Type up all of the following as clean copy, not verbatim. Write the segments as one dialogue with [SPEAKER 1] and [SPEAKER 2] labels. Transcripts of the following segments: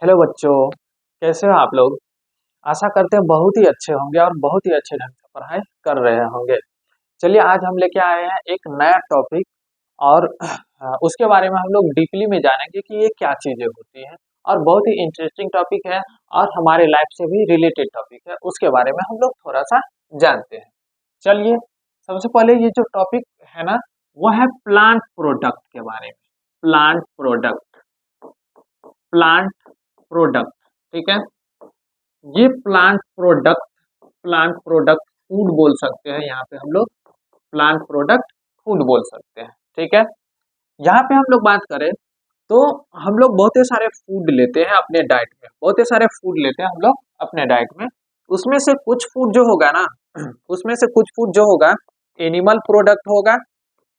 [SPEAKER 1] Hello बच्चों, कैसे हो आप लोग। आशा करते हैं बहुत ही अच्छे होंगे और बहुत ही अच्छे ढंग से पढ़ाई कर रहे होंगे। चलिए आज हम लेके आए हैं एक नया टॉपिक और उसके बारे में हम लोग डीपली में जानेंगे कि ये क्या चीजें होती हैं। और बहुत ही इंटरेस्टिंग टॉपिक है और हमारे लाइफ से भी रिलेटेड टॉपिक है, उसके बारे में हम लोग थोड़ा सा जानते हैं। चलिए सबसे पहले ये जो टॉपिक है ना, वो है प्लांट प्रोडक्ट के बारे में। प्लांट प्रोडक्ट, प्लांट प्रोडक्ट, ठीक है। ये प्लांट प्रोडक्ट फूड बोल सकते हैं, यहाँ पे हम लोग प्लांट प्रोडक्ट फूड बोल सकते हैं, ठीक है। यहाँ पे हम लोग बात करें तो हम लोग बहुत ही सारे फूड लेते हैं अपने डाइट में, बहुत ही सारे फूड लेते हैं हम लोग अपने डाइट में। उसमें से कुछ फूड जो होगा ना, उसमें से कुछ फूड जो होगा एनिमल प्रोडक्ट होगा,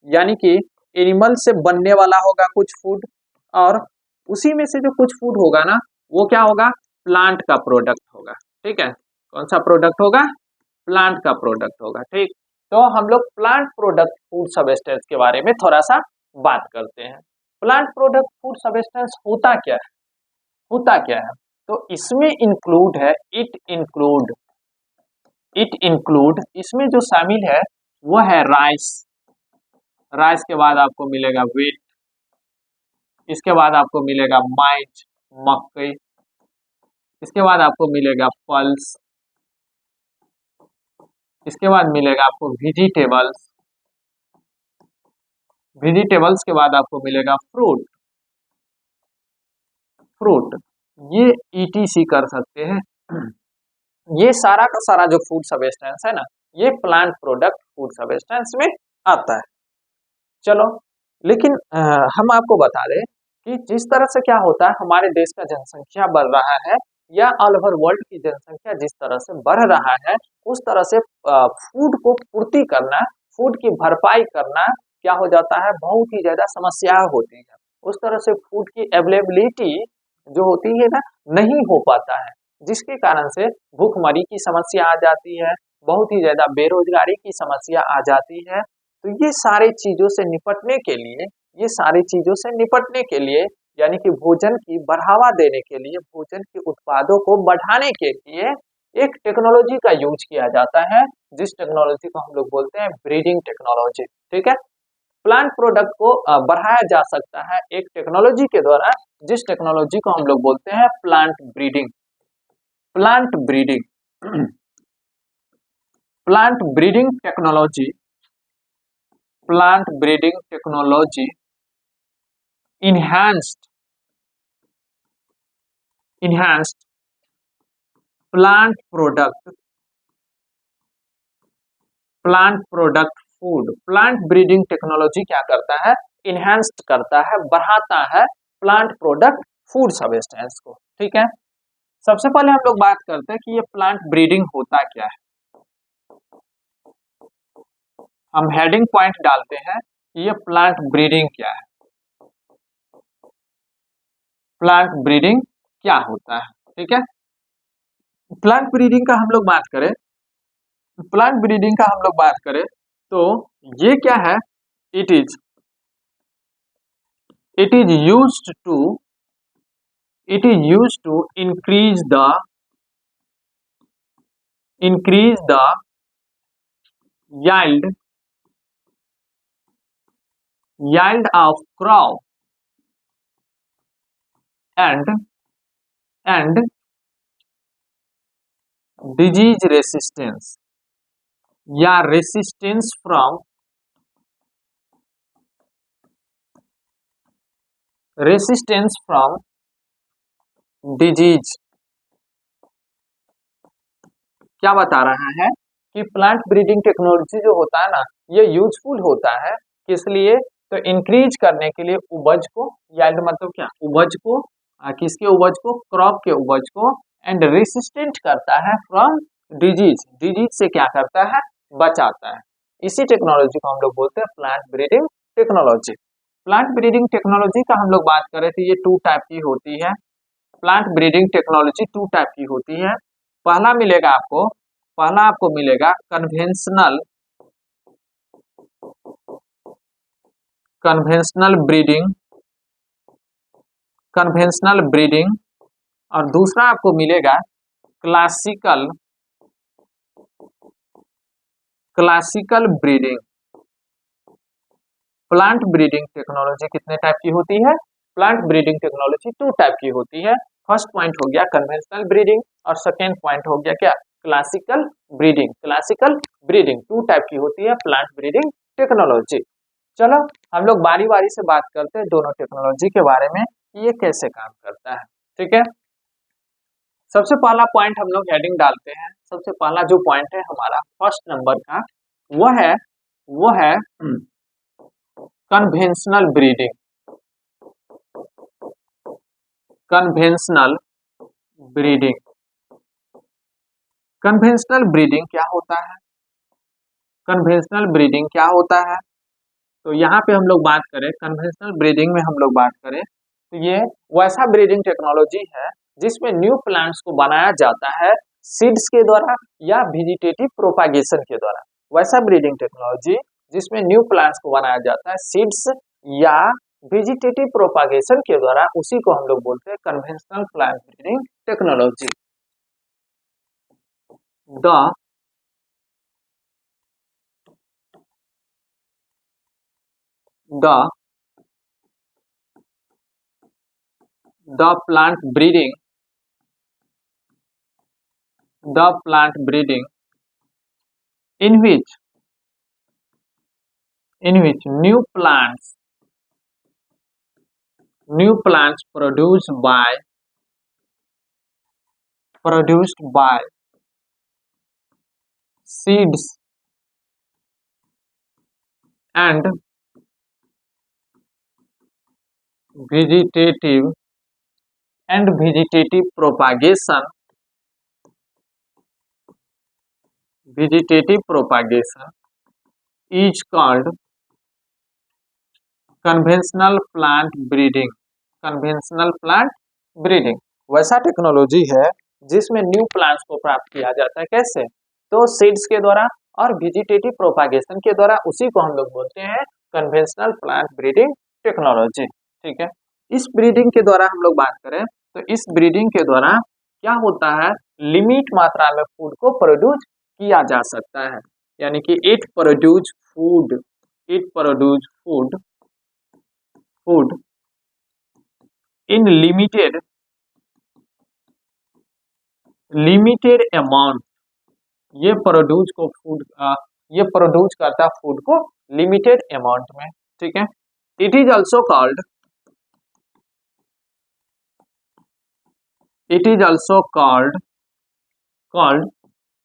[SPEAKER 1] यानी कि एनिमल से बनने वाला होगा कुछ फूड। और उसी में से जो कुछ फूड होगा ना, वो क्या होगा, प्लांट का प्रोडक्ट होगा, ठीक है। कौन सा प्रोडक्ट होगा, प्लांट का प्रोडक्ट होगा, ठीक। तो हम लोग प्लांट प्रोडक्ट फूड सबस्टेंस के बारे में थोड़ा सा बात करते हैं। प्लांट प्रोडक्ट फूड सबस्टेंस होता क्या है। तो इसमें इंक्लूड है, इट इंक्लूड इसमें जो शामिल है वो है राइस। राइस के बाद आपको मिलेगा व्हीट, इसके बाद आपको मिलेगा माइज, मकई, इसके बाद आपको मिलेगा पल्स, इसके बाद मिलेगा आपको वेजिटेबल्स, वेजिटेबल्स के बाद आपको मिलेगा फ्रूट, फ्रूट। ये ईटीसी कर सकते हैं। ये सारा का सारा जो फूड सबस्टेंस है ना, ये प्लांट प्रोडक्ट फूड सबस्टेंस में आता है। चलो, लेकिन हम आपको बता दें कि जिस तरह से क्या होता है, हमारे देश का जनसंख्या बढ़ रहा है या ऑल ओवर वर्ल्ड की जनसंख्या जिस तरह से बढ़ रहा है, उस तरह से फूड को पूर्ति करना, फूड की भरपाई करना क्या हो जाता है, बहुत ही ज्यादा समस्या होती है। उस तरह से फूड की अवेलेबिलिटी जो होती है ना, नहीं हो पाता है, जिसके कारण से भूखमरी की समस्या आ जाती है, बहुत ही ज्यादा बेरोजगारी की समस्या आ जाती है। तो ये सारी चीजों से निपटने के लिए, ये सारी चीजों से निपटने के लिए, यानी कि भोजन की बढ़ावा देने के लिए, भोजन के उत्पादों को बढ़ाने के लिए एक टेक्नोलॉजी का यूज किया जाता है, जिस टेक्नोलॉजी को हम लोग बोलते हैं ब्रीडिंग टेक्नोलॉजी, ठीक है। प्लांट प्रोडक्ट को बढ़ाया जा सकता है एक टेक्नोलॉजी के द्वारा, जिस टेक्नोलॉजी को हम लोग बोलते हैं plant breeding. Plant breeding, plant breeding technology, plant breeding technology enhanced plant product, plant product food. Plant breeding technology क्या करता है, इनहैंस्ड करता है, बढ़ाता है प्लांट प्रोडक्ट फूड सबस्टेंस को, ठीक है। सबसे पहले हम लोग बात करते हैं कि ये प्लांट ब्रीडिंग होता क्या है। हम हेडिंग पॉइंट डालते हैं कि ये प्लांट ब्रीडिंग क्या है, प्लांट ब्रीडिंग क्या होता है, ठीक है। प्लांट ब्रीडिंग का हम लोग बात करें, प्लांट ब्रीडिंग का हम लोग बात करें तो ये क्या है, it is it is used to it is used to increase the yield of crop and disease resistance या resistance from disease। क्या बता रहा है कि प्लांट ब्रीडिंग टेक्नोलॉजी जो होता है ना, ये यूजफुल होता है किस लिए, तो इंक्रीज करने के लिए उपज को, याल्ड मतलब क्या, उपज को, किसके उपज को, क्रॉप के उपज को, एंड रेसिस्टेंट करता है फ्रॉम डिजीज, डिजीज से क्या करता है, बचाता है। इसी टेक्नोलॉजी को हम लोग बोलते हैं plant breeding technology. Plant breeding technology का हम लोग बात करें तो ये टू टाइप की होती है। Plant breeding technology two type की होती है। पहला मिलेगा आपको, पहला आपको मिलेगा conventional conventional breeding, conventional breeding और दूसरा आपको मिलेगा classical breeding. Plant breeding technology कितने टाइप की होती है? प्लांट ब्रीडिंग टेक्नोलॉजी 2 टाइप की होती है। फर्स्ट पॉइंट हो गया कन्वेंशनल ब्रीडिंग और सेकेंड पॉइंट हो गया क्या? Classical breeding. Classical breeding 2 type की होती है प्लांट ब्रीडिंग टेक्नोलॉजी। चलो हम लोग बारी बारी से बात करते हैं दोनों टेक्नोलॉजी के बारे में, ये कैसे काम करता है। ठीक है, सबसे पहला पॉइंट हम लोग हेडिंग डालते हैं। सबसे पहला जो पॉइंट है हमारा फर्स्ट नंबर का वो है conventional breeding. Conventional breeding. Conventional breeding क्या होता है? कन्वेंशनल ब्रीडिंग क्या होता है? तो यहाँ पे हम लोग बात करें कन्वेंशनल ब्रीडिंग में हम लोग बात करें तो ये वैसा ब्रीडिंग टेक्नोलॉजी है जिसमें न्यू प्लांट्स को बनाया जाता है सीड्स के द्वारा या वेजिटेटिव प्रोपागेशन के द्वारा। वैसा ब्रीडिंग टेक्नोलॉजी जिसमें न्यू प्लांट्स को बनाया जाता है सीड्स या वेजिटेटिव प्रोपागेशन के द्वारा, उसी को हम लोग बोलते हैं conventional plant breeding technology. The plant breeding in which new plants produced by seeds and vegetative propagation is called conventional plant breeding. Conventional plant breeding वैसा टेक्नोलॉजी है जिसमें न्यू प्लांट्स को प्राप्त किया जाता है। कैसे? तो सीड्स के द्वारा और वेजिटेटिव प्रोपागेशन के द्वारा, उसी को हम लोग बोलते हैं कन्वेंशनल प्लांट ब्रीडिंग टेक्नोलॉजी। ठीक है, इस ब्रीडिंग के द्वारा हम लोग बात करें तो इस ब्रीडिंग के द्वारा क्या होता है, लिमिट मात्रा में फूड को प्रोड्यूस किया जा सकता है, यानी कि it produce food in limited amount. ये प्रोड्यूस करता है फूड को लिमिटेड अमाउंट में। ठीक है, it is also called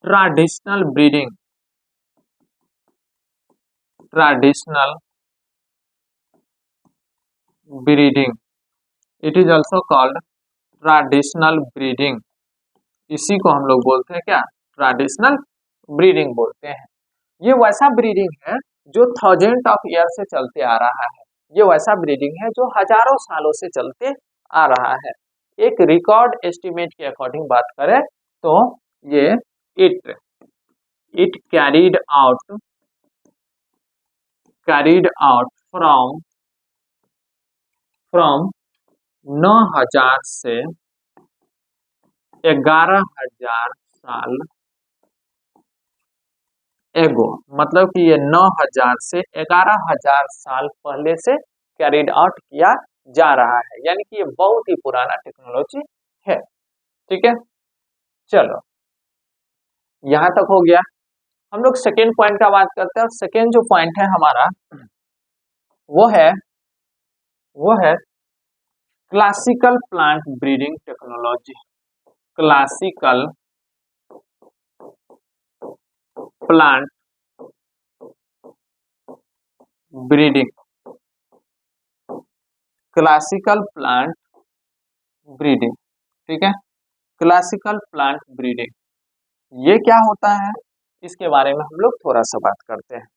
[SPEAKER 1] traditional breeding. It is also called traditional breeding. इसी को हम लोग बोलते हैं क्या? ट्रेडिशनल ब्रीडिंग बोलते हैं। ये वैसा ब्रीडिंग है जो थाउजेंड ऑफ ईयर से चलते आ रहा है। ये वैसा ब्रीडिंग है जो हजारों सालों से चलते आ रहा है। एक रिकॉर्ड एस्टिमेट के अकॉर्डिंग बात करें तो ये इट कैरीड आउट फ्रॉम 9,000 से 11,000 साल एगो, मतलब कि ये 9,000 से 11,000 साल पहले से कैरीड आउट किया जा रहा है, यानी कि ये बहुत ही पुराना टेक्नोलॉजी है। ठीक है, चलो यहां तक हो गया। हम लोग सेकेंड पॉइंट का बात करते हैं। सेकेंड जो पॉइंट है हमारा वो है classical plant breeding technology. Classical plant breeding. Classical plant breeding. ठीक है, क्लासिकल प्लांट ब्रीडिंग ये क्या होता है, इसके बारे में हम लोग थोड़ा सा बात करते हैं।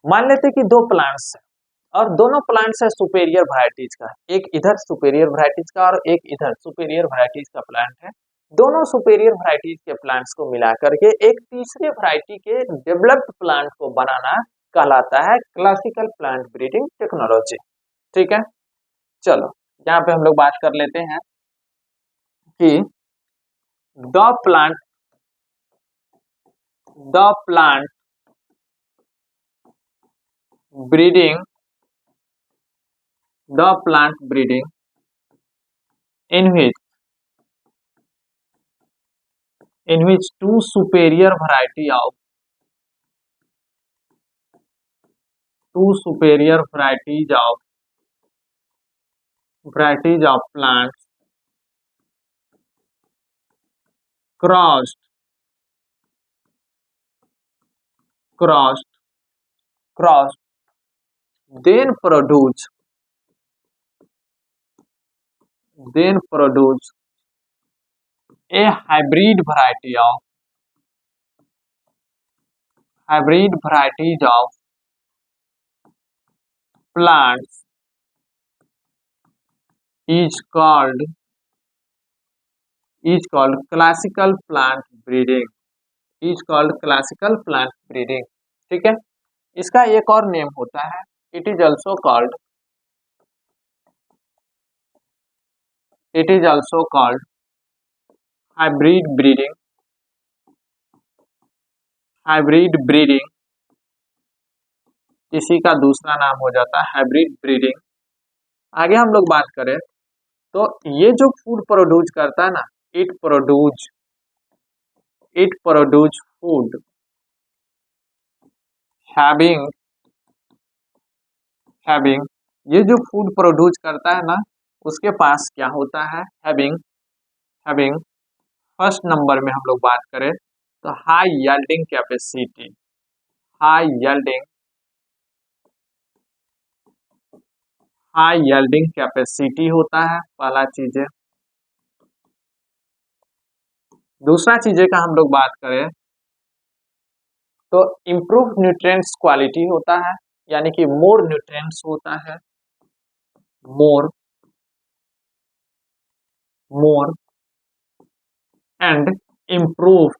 [SPEAKER 1] मान लेते कि दो प्लांट्स है और दोनों प्लांट्स है सुपेरियर वैरायटीज का, एक इधर सुपेरियर वैरायटीज का और एक इधर सुपेरियर वैरायटीज का प्लांट है। दोनों सुपेरियर वैरायटीज के प्लांट्स को मिला करके एक तीसरे वैरायटी के डेवलप्ड प्लांट को बनाना कहलाता है क्लासिकल प्लांट ब्रीडिंग टेक्नोलॉजी। ठीक है, चलो यहाँ पे हम लोग बात कर लेते हैं कि the plant breeding in which two superior varieties of plants crossed then produce a hybrid varieties of plants is called classical plant breeding. ठीक है, इसका एक और नेम होता है, it is also called hybrid breeding. इसी का दूसरा नाम हो जाता है हाइब्रिड ब्रीडिंग। आगे हम लोग बात करें तो ये जो फूड प्रोड्यूस करता है ना, इट प्रोड्यूस फूड हैविंग ये जो फूड प्रोड्यूस करता है ना, उसके पास क्या होता है, हैविंग फर्स्ट नंबर में हम लोग बात करें तो हाई यील्डिंग कैपेसिटी होता है, पहला चीज है। दूसरा चीजें का हम लोग बात करें तो इम्प्रूव न्यूट्रिएंट्स क्वालिटी होता है, यानी कि मोर न्यूट्रिएंट्स होता है, more and improved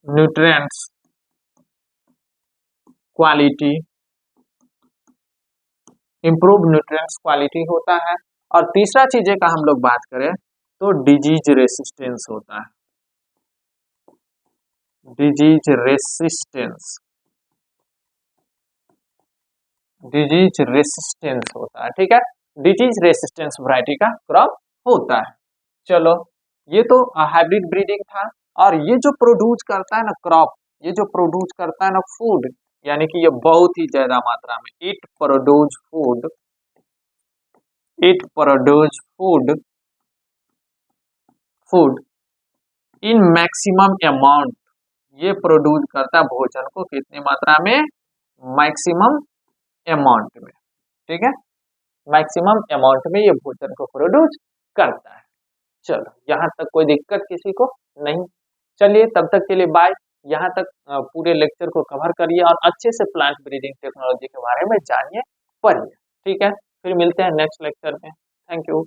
[SPEAKER 1] nutrients quality होता है। और तीसरा चीजें का हम लोग बात करें तो डिजीज रेसिस्टेंस होता है, डिजीज रेसिस्टेंस होता है। ठीक है, डिजीज रेसिस्टेंस वैरायटी का क्रॉप होता है। चलो, ये तो हाइब्रिड ब्रीडिंग था। और ये जो प्रोड्यूस करता है ना क्रॉप, ये जो प्रोड्यूस करता है ना फूड, यानी कि ये बहुत ही ज्यादा मात्रा में it produce food in maximum amount. ये प्रोड्यूस करता है भोजन को कितनी मात्रा में, मैक्सिमम अमाउंट में। ठीक है, मैक्सिमम अमाउंट में ये भोजन को प्रोड्यूस करता है। चलो, यहाँ तक कोई दिक्कत किसी को नहीं। चलिए, तब तक के लिए बाय। यहाँ तक पूरे लेक्चर को कवर करिए और अच्छे से प्लांट ब्रीडिंग टेक्नोलॉजी के बारे में जानिए, पढ़िए। ठीक है, फिर मिलते हैं नेक्स्ट लेक्चर में। Thank you.